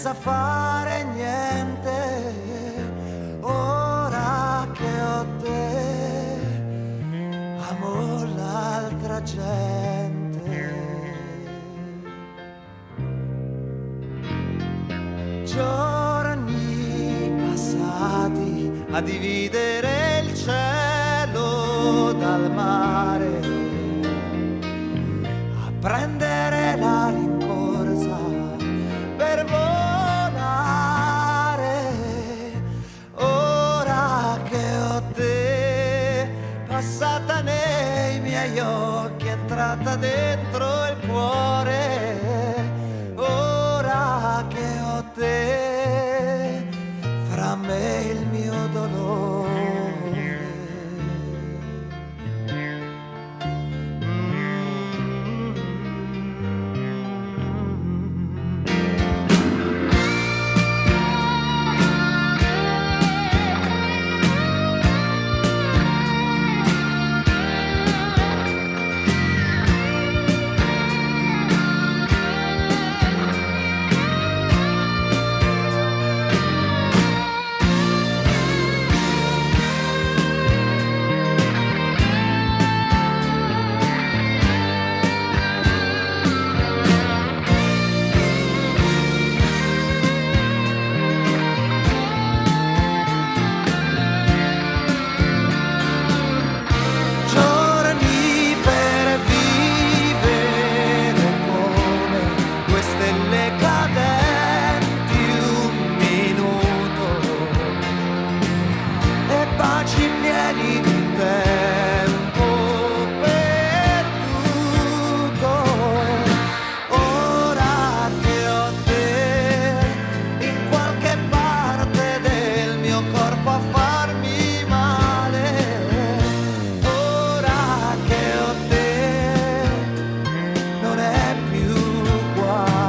senza fare niente, ora che ho te, amo l'altra gente. Giorni passati a dividere il cielo dal mare, a prendere la rincorsa per volare. Ora che ho te, passata nei miei occhi, entrata dentro il cuore. Ora che ho te, fra me e il mio dolore. Baci pieni di tempo perduto. Ora che ho te, in qualche parte del mio corpo a farmi male. Ora che ho te, non è più uguale.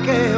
Che